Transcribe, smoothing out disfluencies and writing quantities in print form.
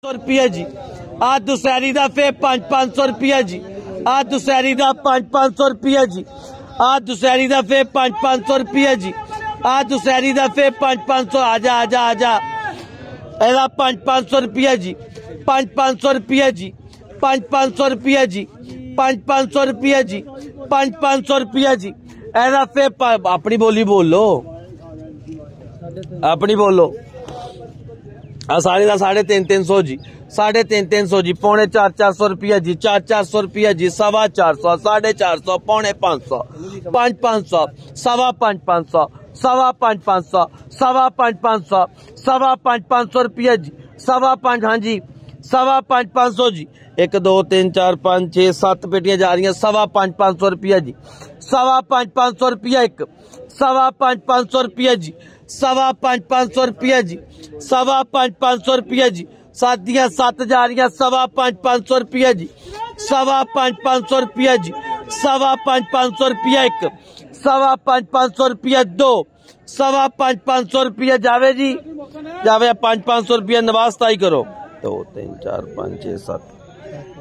रुपया जी। आ दुसहरी दा फे 500 रुपया जी। आ दुसहरी दा 500 रुपया जी। आ दुसहरी दा फे 500 रुपया जी। आ दुसहरी दा फे 500 आजा आजा आजा एदा 500 रुपया जी। 500 रुपया जी। 500 रुपया जी। 500 रुपया जी। 500 रुपया जी। एदा फे अपनी बोली बोलो, अपनी बोलो। साढ़े का 350 जी। 350 जी। पौने 400 रुपया जी। 400 रुपया जी। 450, 450, पौने 500, 500, 500, 500, 500, 500 रुपया जी। 500, हाँ जी 500 जी। 1 2 3 4 5 6 7 पेटियां जा रही हैं। 500 रुपया जी। 500 रुपया एक। 500 रुपया जी। 500 रुपया जी। 500 रुपया जी। 7 दिया 7 जा रही हैं। 500 रुपया जी। 500 रुपया जी। 500 रुपया एक। 500 रुपया दो। 500 रुपया जावे जी, जावे 500 रुपया नवाज ताई करो। 2 3 4 5 6 7